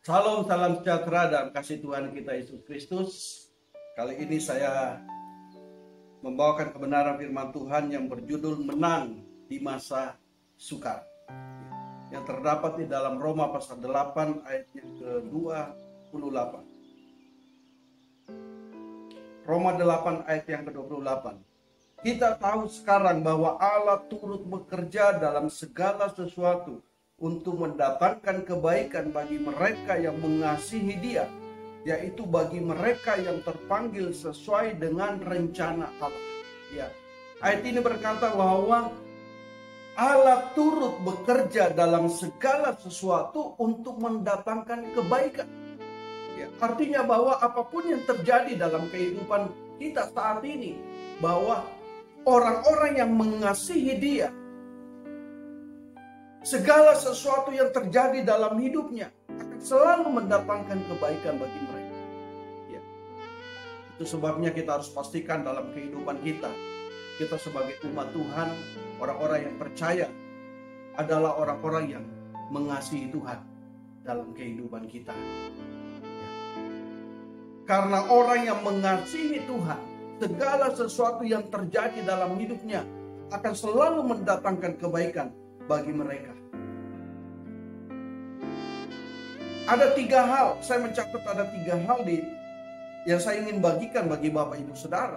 Salam, salam sejahtera dan kasih Tuhan kita Yesus Kristus. Kali ini saya membawakan kebenaran firman Tuhan yang berjudul Menang di Masa Sukar, yang terdapat di dalam Roma pasal 8 ayat yang ke-28. Roma 8 ayat yang ke-28. Kita tahu sekarang bahwa Allah turut bekerja dalam segala sesuatu untuk mendatangkan kebaikan bagi mereka yang mengasihi Dia, yaitu bagi mereka yang terpanggil sesuai dengan rencana Allah. Ya. Ayat ini berkata bahwa Allah turut bekerja dalam segala sesuatu untuk mendatangkan kebaikan. Ya, artinya bahwa apapun yang terjadi dalam kehidupan kita saat ini, bahwa orang-orang yang mengasihi Dia, segala sesuatu yang terjadi dalam hidupnya akan selalu mendatangkan kebaikan bagi mereka. Ya. Itu sebabnya kita harus pastikan dalam kehidupan kita sebagai umat Tuhan, orang-orang yang percaya adalah orang-orang yang mengasihi Tuhan dalam kehidupan kita. Ya. Karena orang yang mengasihi Tuhan, segala sesuatu yang terjadi dalam hidupnya akan selalu mendatangkan kebaikan bagi mereka. Ada 3 hal, saya mencatat ada 3 hal yang saya ingin bagikan bagi Bapak Ibu Saudara.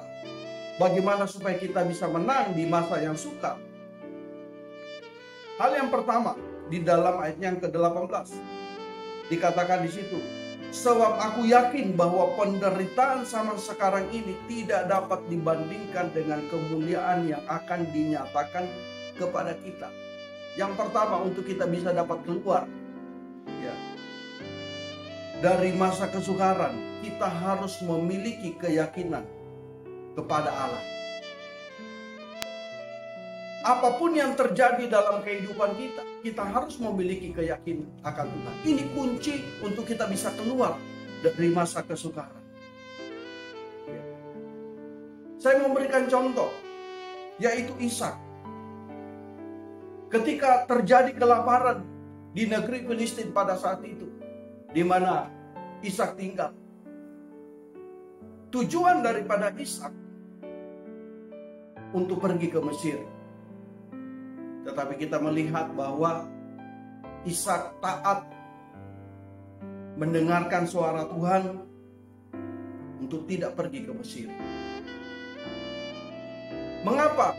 Bagaimana supaya kita bisa menang di masa yang sukar. Hal yang pertama, di dalam ayat yang ke-18. Dikatakan di situ, sebab aku yakin bahwa penderitaan zaman sekarang ini tidak dapat dibandingkan dengan kemuliaan yang akan dinyatakan kepada kita. Yang pertama, untuk kita bisa dapat keluar dari masa kesukaran, kita harus memiliki keyakinan kepada Allah. Apapun yang terjadi dalam kehidupan kita harus memiliki keyakinan akan Tuhan. Ini kunci untuk kita bisa keluar dari masa kesukaran. Saya memberikan contoh, yaitu Ishak. Ketika terjadi kelaparan di negeri Filistin pada saat itu, di mana Ishak tinggal. Tujuan daripada Ishak untuk pergi ke Mesir. Tetapi kita melihat bahwa Ishak taat mendengarkan suara Tuhan untuk tidak pergi ke Mesir. Mengapa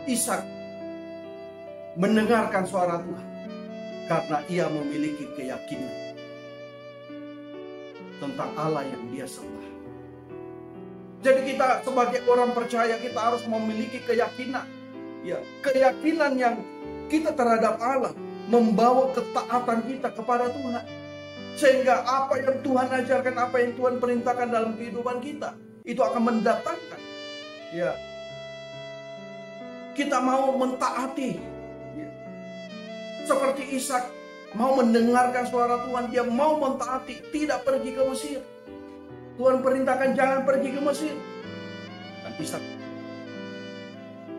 Ishak mendengarkan suara Tuhan? Karena ia memiliki keyakinan tentang Allah yang dia sembah. Jadi kita sebagai orang percaya, kita harus memiliki keyakinan. Ya, keyakinan yang kita terhadap Allah membawa ketaatan kita kepada Tuhan. Sehingga apa yang Tuhan ajarkan, apa yang Tuhan perintahkan dalam kehidupan kita, itu akan mendatangkan. Ya, kita mau mentaati. Ya. Seperti Ishak mau mendengarkan suara Tuhan, dia mau mentaati, tidak pergi ke Mesir. Tuhan perintahkan jangan pergi ke Mesir. Dan Ishak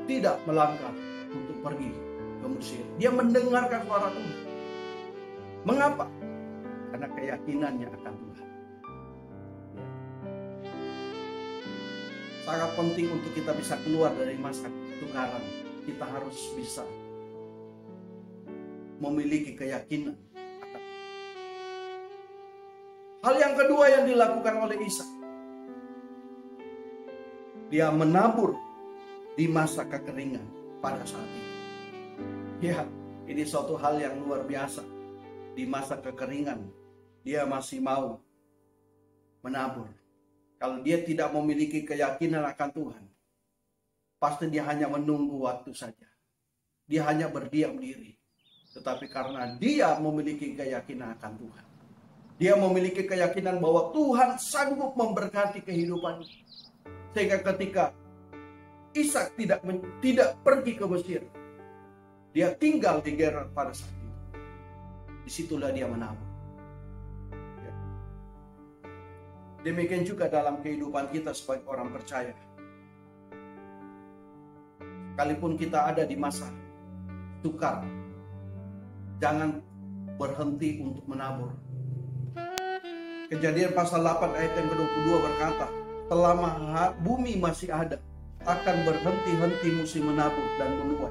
tidak melangkah untuk pergi ke Mesir. Dia mendengarkan suara Tuhan. Mengapa? Karena keyakinannya akan Tuhan. Sangat penting untuk kita bisa keluar dari masa kesukaran. Kita harus bisa memiliki keyakinan. Hal yang kedua yang dilakukan oleh Ishak, dia menabur di masa kekeringan pada saat itu. Ya, ini suatu hal yang luar biasa. Di masa kekeringan, dia masih mau menabur. Kalau dia tidak memiliki keyakinan akan Tuhan, pasti dia hanya menunggu waktu saja. Dia hanya berdiam diri. Tetapi karena dia memiliki keyakinan akan Tuhan, dia memiliki keyakinan bahwa Tuhan sanggup memberkati kehidupannya. Sehingga ketika Ishak tidak pergi ke Mesir, dia tinggal di Gerar pada saat itu. Disitulah dia menabur. Ya. Demikian juga dalam kehidupan kita sebagai orang percaya. Sekalipun kita ada di masa sukar, jangan berhenti untuk menabur. Kejadian pasal 8 ayat yang ke-22 berkata, selama bumi masih ada, akan berhenti-henti musim menabur dan menuai,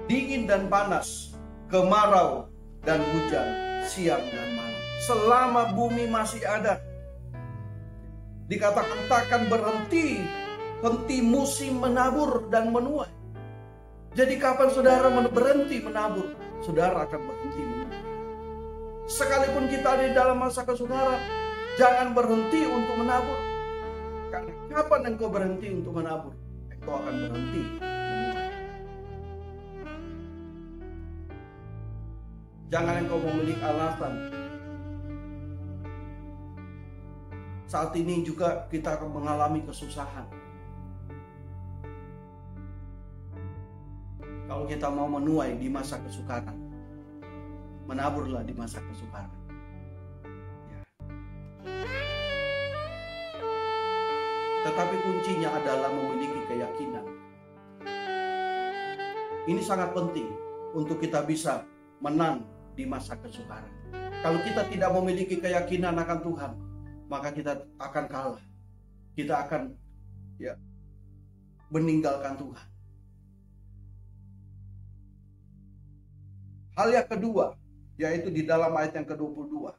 dingin dan panas, kemarau dan hujan, siang dan malam. Selama bumi masih ada, dikatakan takkan berhenti musim menabur dan menuai. Jadi kapan saudara berhenti menabur, saudara akan berhenti menuai. Sekalipun kita ada di dalam masa kesukaran, jangan berhenti untuk menabur. Karena kapan engkau berhenti untuk menabur, engkau akan berhenti menuai. Jangan engkau memiliki alasan. Saat ini juga kita akan mengalami kesusahan. Kalau kita mau menuai di masa kesukaran, menaburlah di masa kesukaran. Ya. Tetapi kuncinya adalah memiliki keyakinan. Ini sangat penting untuk kita bisa menang di masa kesukaran. Kalau kita tidak memiliki keyakinan akan Tuhan, maka kita akan kalah. Kita akan meninggalkan Tuhan. Hal yang kedua, yaitu di dalam ayat yang ke-22.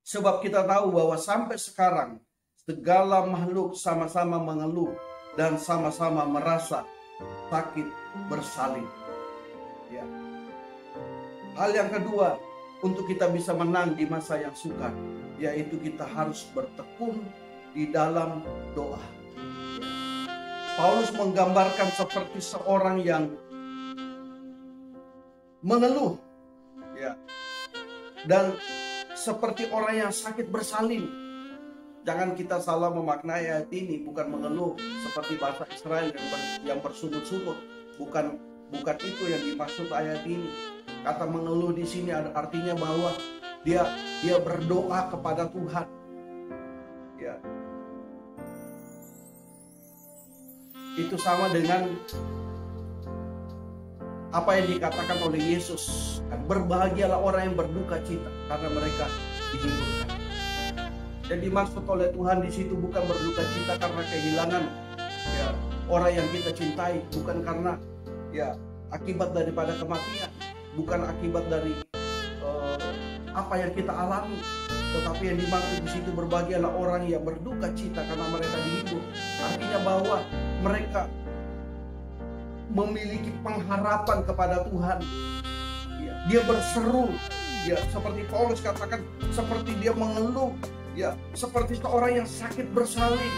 Sebab kita tahu bahwa sampai sekarang segala makhluk sama-sama mengeluh dan sama-sama merasa sakit bersalin. Ya. Hal yang kedua, untuk kita bisa menang di masa yang sukar, yaitu kita harus bertekun di dalam doa. Paulus menggambarkan seperti seorang yang mengeluh, ya, dan seperti orang yang sakit bersalin. Jangan kita salah memaknai ayat ini, bukan mengeluh seperti bahasa Israel yang bersungut-sungut. Bukan itu yang dimaksud ayat ini. Kata mengeluh di sini artinya bahwa dia berdoa kepada Tuhan. Ya. Itu sama dengan apa yang dikatakan oleh Yesus, berbahagialah orang yang berduka cita karena mereka dihiburkan. Jadi maksud oleh Tuhan di situ bukan berduka cita karena kehilangan orang yang kita cintai, bukan karena akibat daripada kematian, bukan akibat dari apa yang kita alami, tetapi yang dimaksud di situ berbahagialah orang yang berduka cita karena mereka dihibur. Artinya bahwa mereka memiliki pengharapan kepada Tuhan. Dia berseru, seperti Paulus katakan, seperti dia mengeluh, seperti seorang yang sakit bersalin.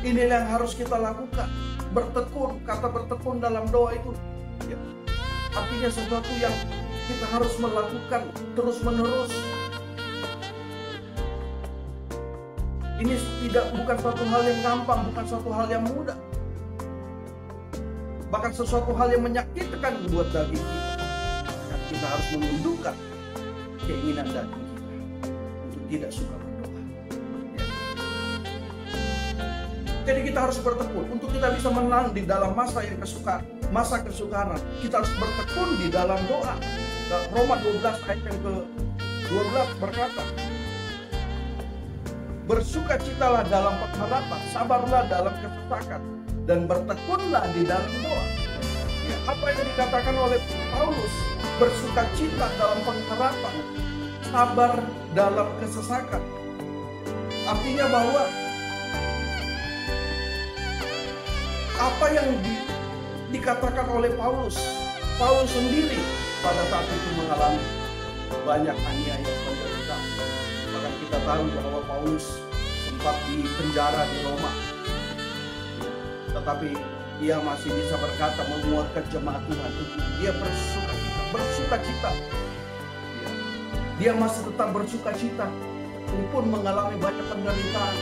Inilah yang harus kita lakukan, bertekun. Kata bertekun dalam doa itu artinya sesuatu yang kita harus melakukan terus menerus. Ini bukan suatu hal yang gampang, bukan suatu hal yang mudah, bahkan sesuatu hal yang menyakitkan buat daging kita. Dan kita harus menundukkan keinginan daging kita untuk tidak suka berdoa. Jadi kita harus bertekun untuk kita bisa menang di dalam masa kesukaran. Kita harus bertekun di dalam doa. Roma 12 ayat yang ke-12 berkata, bersukacitalah dalam pengharapan, sabarlah dalam kesesakan, dan bertekunlah di dalam doa. Apa yang dikatakan oleh Paulus, bersukacita dalam pengharapan, sabar dalam kesesakan. Artinya bahwa apa yang dikatakan oleh Paulus sendiri pada saat itu mengalami banyak aniaya penderitaan. Bahkan kita tahu bahwa Paulus sempat dipenjara di Roma, tetapi ia masih bisa berkata menguatkan jemaat Tuhan untuk dia bersukacita. Dia masih tetap bersukacita walaupun mengalami banyak penderitaan.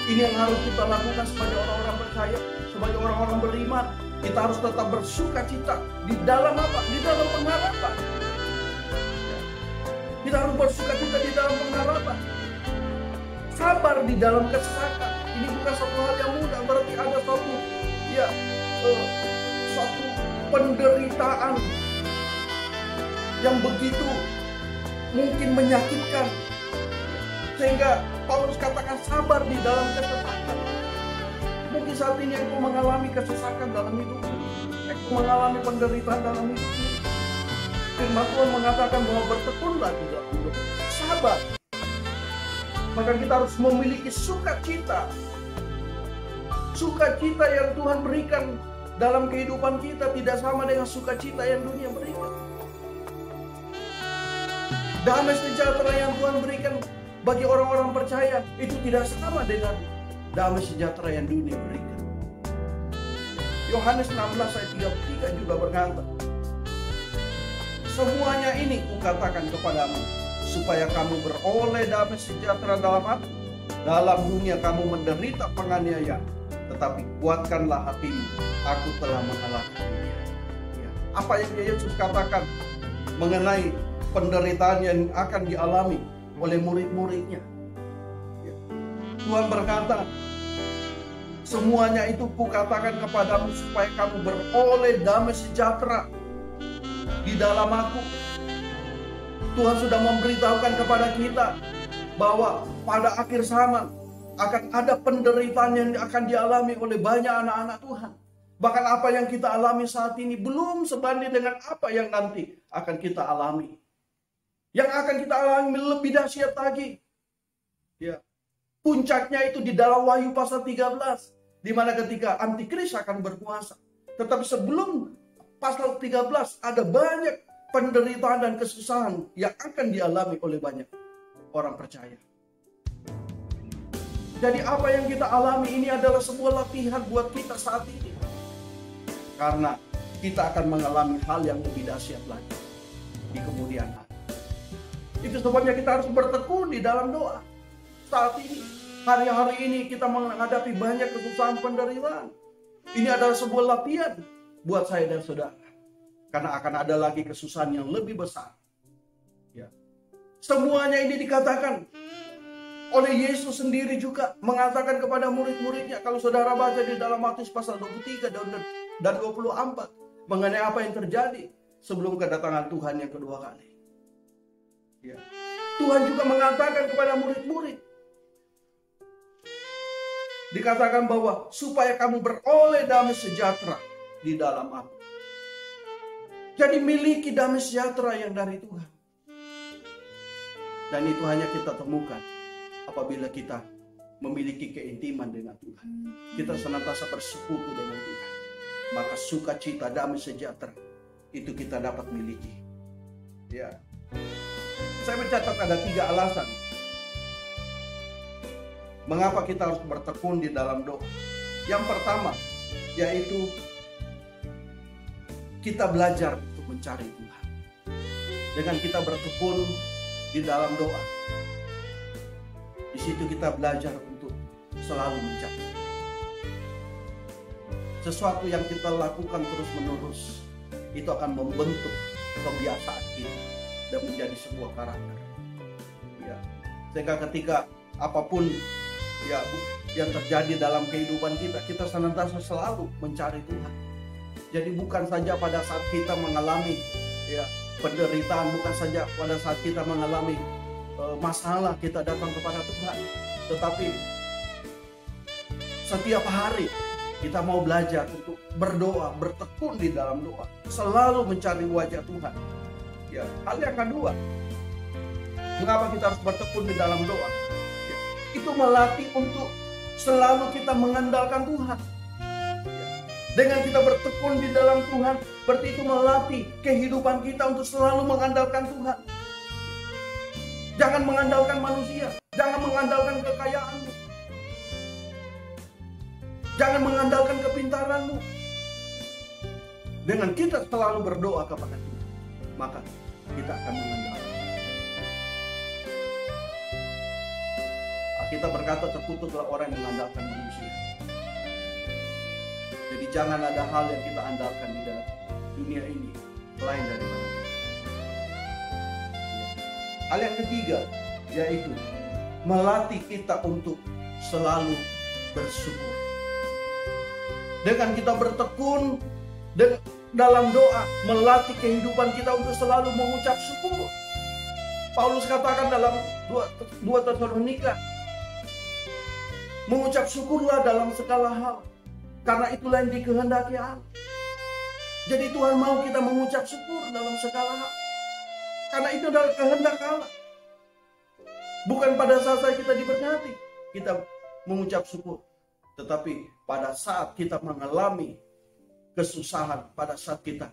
Ini yang harus kita lakukan sebagai orang-orang percaya, sebagai orang-orang beriman. Kita harus tetap bersukacita di dalam apa? Di dalam pengharapan. Kita harus bersukacita di dalam pengharapan. Sabar di dalam kesesakan. Ini bukan suatu hal yang mudah. Berarti ada suatu penderitaan yang begitu mungkin menyakitkan. Sehingga Paulus katakan sabar di dalam kesesakan. Mungkin saat ini engkau mengalami kesesakan dalam hidupmu. Engkau mengalami penderitaan dalam hidupmu. Firman Tuhan mengatakan bahwa bertekunlah di dalam hidup. Sabar. Maka kita harus memiliki sukacita. Sukacita yang Tuhan berikan dalam kehidupan kita tidak sama dengan sukacita yang dunia berikan. Damai sejahtera yang Tuhan berikan bagi orang-orang percaya itu tidak sama dengan damai sejahtera yang dunia berikan. Yohanes 16 ayat 33 juga berkata, semuanya ini kukatakan kepadamu, supaya kamu beroleh damai sejahtera dalam hati. Dalam dunia kamu menderita penganiayaan, tetapi kuatkanlah hatimu, aku telah mengalahkan dunia. Ya. Apa yang Yesus katakan mengenai penderitaan yang akan dialami oleh murid-muridnya. Ya. Tuhan berkata, semuanya itu kukatakan kepadamu supaya kamu beroleh damai sejahtera di dalam aku. Tuhan sudah memberitahukan kepada kita bahwa pada akhir zaman akan ada penderitaan yang akan dialami oleh banyak anak-anak Tuhan. Bahkan apa yang kita alami saat ini belum sebanding dengan apa yang nanti akan kita alami. Yang akan kita alami lebih dahsyat lagi. Ya. Puncaknya itu di dalam Wahyu pasal 13. Di mana ketika antikris akan berkuasa. Tetapi sebelum pasal 13 ada banyak penderitaan dan kesusahan yang akan dialami oleh banyak orang percaya. Jadi apa yang kita alami ini adalah sebuah latihan buat kita saat ini. Karena kita akan mengalami hal yang lebih dahsyat lagi di kemudian hari. Itu sebabnya kita harus bertekun di dalam doa. Saat ini, hari-hari ini kita menghadapi banyak kesusahan penderitaan. Ini adalah sebuah latihan buat saya dan saudara. Karena akan ada lagi kesusahan yang lebih besar. Ya. Semuanya ini dikatakan oleh Yesus sendiri juga mengatakan kepada murid-muridnya. Kalau saudara baca di dalam Matius pasal 23 dan 24. Mengenai apa yang terjadi sebelum kedatangan Tuhan yang kedua kali. Ya. Tuhan juga mengatakan kepada murid-murid. Dikatakan bahwa supaya kamu beroleh damai sejahtera di dalam aku. Jadi miliki damai sejahtera yang dari Tuhan. Dan itu hanya kita temukan apabila kita memiliki keintiman dengan Tuhan. Kita senantiasa bersekutu dengan Tuhan. Maka sukacita, damai sejahtera itu kita dapat miliki. Ya. Saya mencatat ada 3 alasan mengapa kita harus bertekun di dalam doa. Yang pertama, yaitu kita belajar untuk mencari Tuhan. Dengan kita bertekun di dalam doa, di situ kita belajar untuk selalu mencari. Sesuatu yang kita lakukan terus-menerus itu akan membentuk kebiasaan kita dan menjadi sebuah karakter. Ya. Sehingga ketika apapun ya yang terjadi dalam kehidupan kita, kita senantiasa selalu mencari Tuhan. Jadi bukan saja pada saat kita mengalami ya penderitaan, bukan saja pada saat kita mengalami masalah kita datang kepada Tuhan, tetapi setiap hari kita mau belajar untuk berdoa, bertekun di dalam doa, selalu mencari wajah Tuhan. Ya, hal yang kedua, mengapa kita harus bertekun di dalam doa? Ya, itu melatih untuk selalu kita mengandalkan Tuhan. Ya, dengan kita bertekun di dalam Tuhan, berarti itu melatih kehidupan kita untuk selalu mengandalkan Tuhan. Jangan mengandalkan manusia, jangan mengandalkan kekayaanmu, jangan mengandalkan kepintaranmu. Dengan kita selalu berdoa kepada Tuhan, maka kita akan mengandalkan. Kita berkata terkutuklah orang yang mengandalkan manusia. Jadi jangan ada hal yang kita andalkan di dalam dunia ini selain daripada Tuhan. Hal yang ketiga yaitu melatih kita untuk selalu bersyukur. Dengan kita bertekun dalam doa, melatih kehidupan kita untuk selalu mengucap syukur. Paulus katakan dalam 2 Tesalonika, mengucap syukurlah dalam segala hal, karena itulah yang dikehendaki Allah. Jadi Tuhan mau kita mengucap syukur dalam segala hal, karena itu adalah kehendak Allah. Bukan pada saat kita diberkati kita mengucap syukur, tetapi pada saat kita mengalami kesusahan, pada saat kita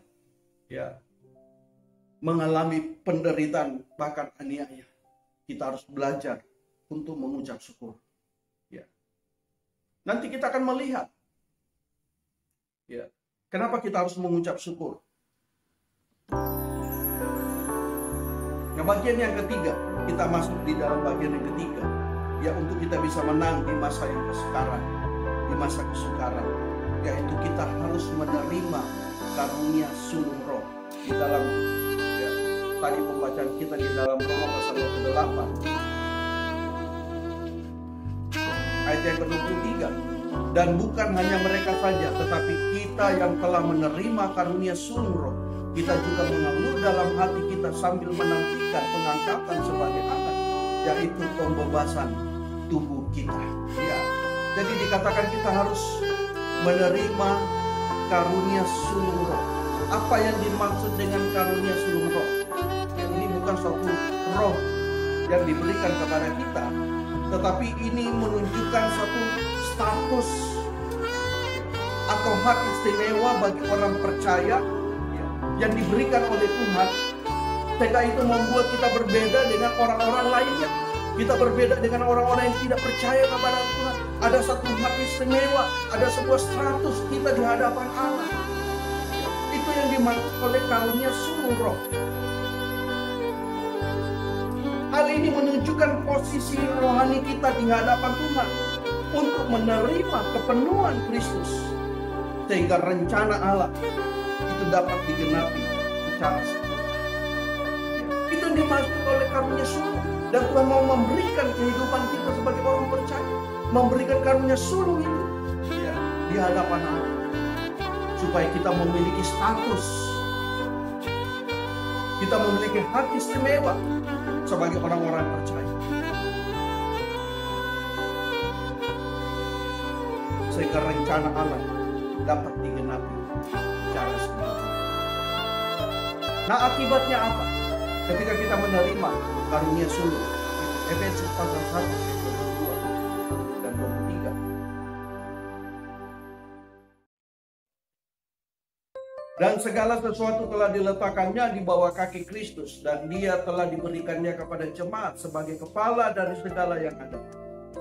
mengalami penderitaan bahkan aniaya, kita harus belajar untuk mengucap syukur. Nanti kita akan melihat kenapa kita harus mengucap syukur. Nah, bagian yang ketiga, kita masuk di dalam bagian yang ketiga, untuk kita bisa menang di masa yang sekarang, di masa kesukaran, yaitu kita harus menerima karunia sulung roh. Di dalam tadi pembacaan kita di dalam Roma pasal ke-8 ayat yang ke-23, dan bukan hanya mereka saja, tetapi kita yang telah menerima karunia sulung roh, kita juga mengeluh dalam hati kita sambil menantikan pengangkatan sebagai anak, yaitu pembebasan tubuh kita. Jadi dikatakan kita harus menerima karunia sulung roh. Apa yang dimaksud dengan karunia sulung roh? Ini bukan suatu roh yang diberikan kepada kita, tetapi ini menunjukkan satu status atau hak istimewa bagi orang percaya yang diberikan oleh Tuhan, sehingga itu membuat kita berbeda dengan orang-orang lainnya. Kita berbeda dengan orang-orang yang tidak percaya kepada Tuhan. Ada satu hak istimewa, ada sebuah status kita di hadapan Allah. Itu yang dimaksud oleh karunia sulung roh. Hal ini menunjukkan posisi rohani kita di hadapan Tuhan untuk menerima kepenuhan Kristus, sehingga rencana Allah itu dapat digenapi secara sempurna. Itu yang dimaksud oleh karunia sulung. Dan Tuhan mau memberikan kehidupan kita sebagai orang percaya, memberikan karunia sulung itu di hadapan Allah, supaya kita memiliki status, kita memiliki hak istimewa sebagai orang-orang percaya, sehingga rencana Allah dapat digenapi secara sempurna. Nah, akibatnya apa? Ketika kita menerima karunia sulung, Efesus pasal 1 ayat 22 dan 23. Dan segala sesuatu telah diletakkannya di bawah kaki Kristus, dan dia telah diberikannya kepada jemaat sebagai kepala dari segala yang ada.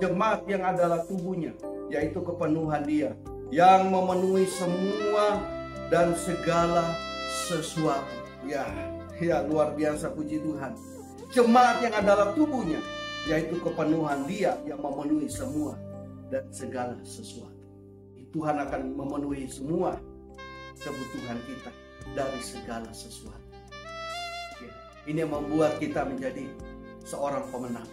Jemaat yang adalah tubuhnya, yaitu kepenuhan dia, yang memenuhi semua dan segala sesuatu. Ya, luar biasa, puji Tuhan. Jemaat yang adalah tubuhnya, yaitu kepenuhan dia yang memenuhi semua dan segala sesuatu. Tuhan akan memenuhi semua kebutuhan kita dari segala sesuatu. Ini yang membuat kita menjadi seorang pemenang.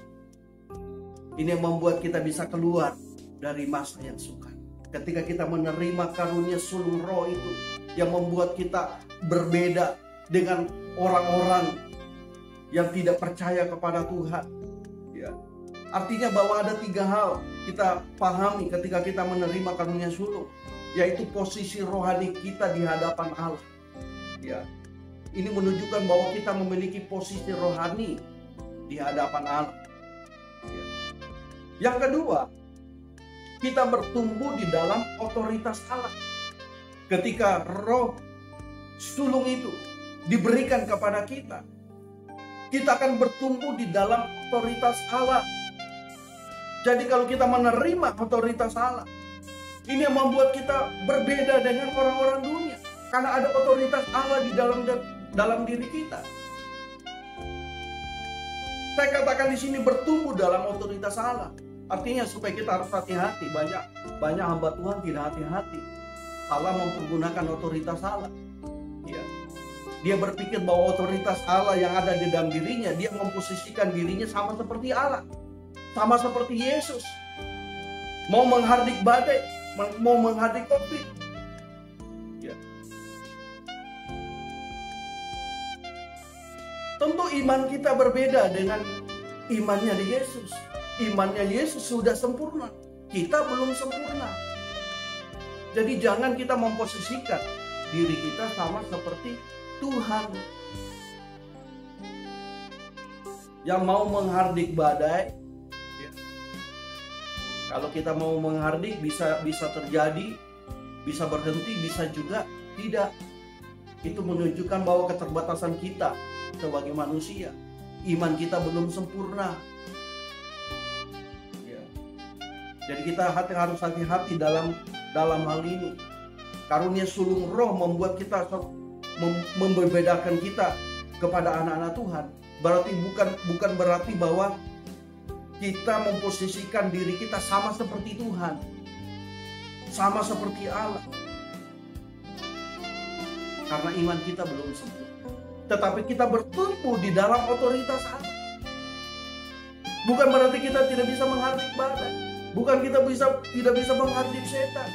Ini yang membuat kita bisa keluar dari masa yang sukar. Ketika kita menerima karunia sulung roh itu, yang membuat kita berbeda dengan orang-orang yang tidak percaya kepada Tuhan. Artinya bahwa ada 3 hal kita pahami ketika kita menerima karunia sulung, yaitu posisi rohani kita di hadapan Allah. Ini menunjukkan bahwa kita memiliki posisi rohani di hadapan Allah. Yang kedua, kita bertumbuh di dalam otoritas Allah. Ketika roh sulung itu diberikan kepada kita, kita akan bertumbuh di dalam otoritas Allah. Jadi kalau kita menerima otoritas Allah, ini yang membuat kita berbeda dengan orang-orang dunia, karena ada otoritas Allah di dalam diri kita. Saya katakan di sini bertumbuh dalam otoritas Allah. Artinya supaya kita harus hati-hati. Banyak hamba Tuhan tidak hati-hati. Allah mempergunakan otoritas Allah. Dia berpikir bahwa otoritas Allah yang ada di dalam dirinya, dia memposisikan dirinya sama seperti Allah, sama seperti Yesus. Mau menghardik badai, mau menghardik COVID. Tentu iman kita berbeda dengan imannya di Yesus. Imannya Yesus sudah sempurna, kita belum sempurna. Jadi jangan kita memposisikan diri kita sama seperti Tuhan yang mau menghardik badai. Ya. Kalau kita mau menghardik bisa terjadi, bisa berhenti, bisa juga tidak. Itu menunjukkan bahwa keterbatasan kita sebagai manusia, iman kita belum sempurna. Ya. Jadi kita harus hati-hati dalam hal ini. Karunia sulung roh membuat kita membedakan kita kepada anak-anak Tuhan. Berarti bukan berarti bahwa kita memposisikan diri kita sama seperti Tuhan, sama seperti Allah. Karena iman kita belum sempurna. Tetapi kita bertumbuh di dalam otoritas Allah. Bukan berarti kita tidak bisa menghardik badai. Bukan kita tidak bisa menghardik setan.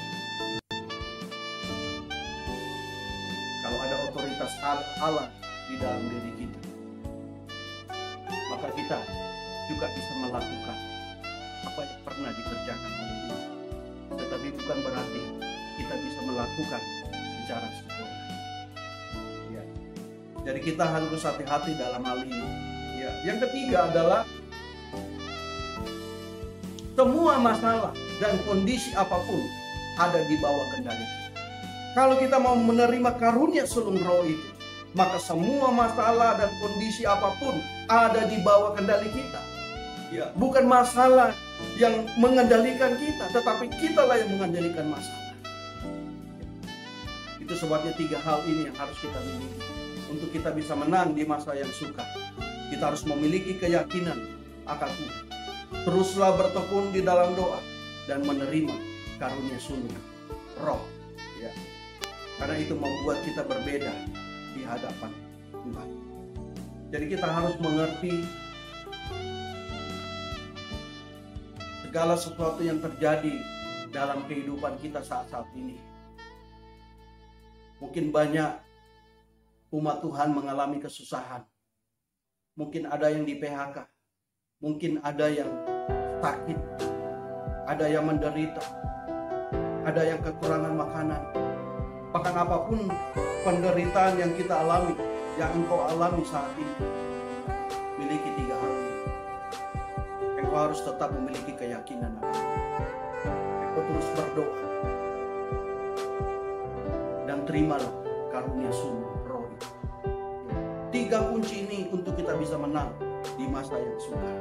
Kalau ada otoritas Allah di dalam diri kita, maka kita juga bisa melakukan apa yang pernah dikerjakan oleh Dia. Tetapi bukan berarti kita bisa melakukan secara sempurna. Ya. Jadi kita harus hati-hati dalam hal ini. Ya. Yang ketiga adalah semua masalah dan kondisi apapun ada di bawah kendali kita. Kalau kita mau menerima karunia sulung roh itu, maka semua masalah dan kondisi apapun ada di bawah kendali kita. Ya, bukan masalah yang mengendalikan kita, tetapi kitalah yang mengendalikan masalah. Itu sebabnya 3 hal ini yang harus kita miliki untuk kita bisa menang di masa yang sukar. Kita harus memiliki keyakinan akan Tuhan. Teruslah bertekun di dalam doa dan menerima karunia sulung roh. Ya. Karena itu membuat kita berbeda di hadapan Tuhan. Jadi kita harus mengerti segala sesuatu yang terjadi dalam kehidupan kita saat-saat ini. Mungkin banyak umat Tuhan mengalami kesusahan. Mungkin ada yang di PHK. Mungkin ada yang sakit. Ada yang menderita. Ada yang kekurangan makanan. Bahkan apapun penderitaan yang kita alami, yang engkau alami saat ini, miliki 3 hal ini. Engkau harus tetap memiliki keyakinan. Engkau terus berdoa dan terimalah karunia sulung roh itu. 3 kunci ini untuk kita bisa menang di masa yang sukar.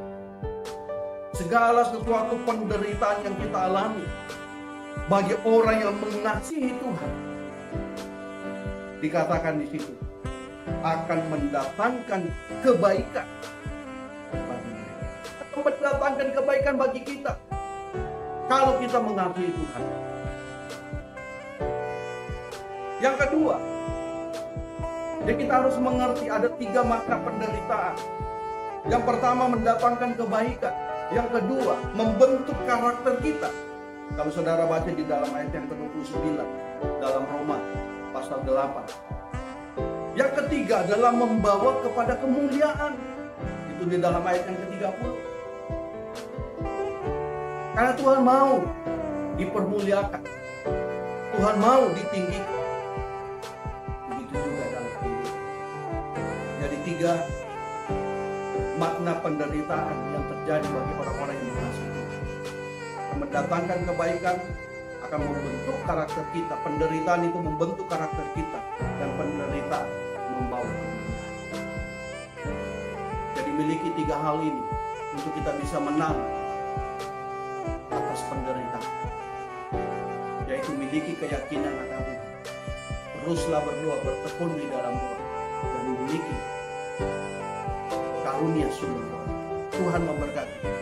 Segala sesuatu penderitaan yang kita alami bagi orang yang mengasihi Tuhan, dikatakan di situ akan mendatangkan kebaikan bagi kita. Akan mendatangkan kebaikan bagi kita kalau kita mengasihi Tuhan. Yang kedua, jadi kita harus mengerti ada 3 makna penderitaan. Yang pertama mendatangkan kebaikan. Yang kedua membentuk karakter kita. Kalau saudara baca di dalam ayat yang ke-29 dalam Roma pasal 8. Yang ketiga adalah membawa kepada kemuliaan. Itu di dalam ayat yang ke-30. Karena Tuhan mau dipermuliakan. Tuhan mau ditinggikan. Begitu juga dalam kehidupan. Jadi 3 makna penderitaan yang terjadi bagi orang-orang yang mengasihi Tuhan. Mendatangkan kebaikan, akan membentuk karakter kita. Penderitaan itu membentuk karakter kita, dan penderitaan membawa kemuliaan. Jadi miliki 3 hal ini untuk kita bisa menang atas penderitaan, yaitu miliki keyakinan akan Tuhan. Teruslah berdoa, bertekun di dalam doa, dan memiliki karunia sulung roh. Tuhan memberkati.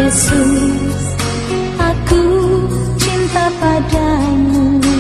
Yesus, aku cinta padamu.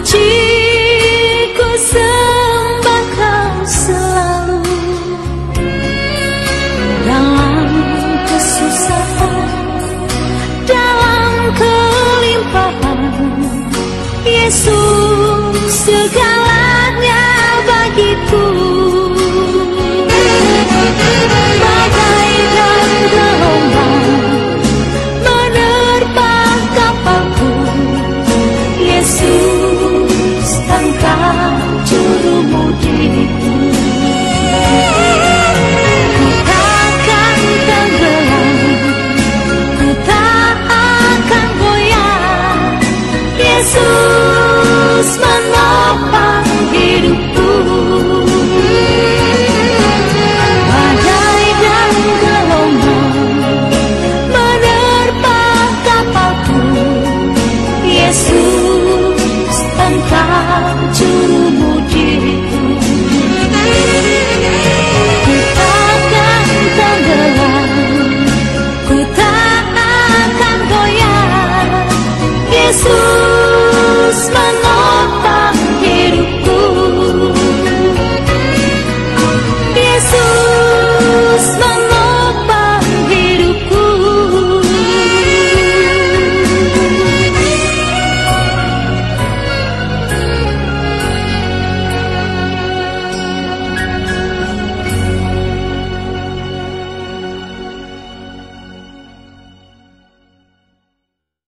puji ku sembah Kau selalu. Dalam kesusahan, dalam kelimpahan, Yesus segalanya bagiku. Bagaikan gelombang menerpa kapalku, Yesus tangkap juru mudiku. Ku takkan tenggelam, ku tak akan goyah, Yesus menopang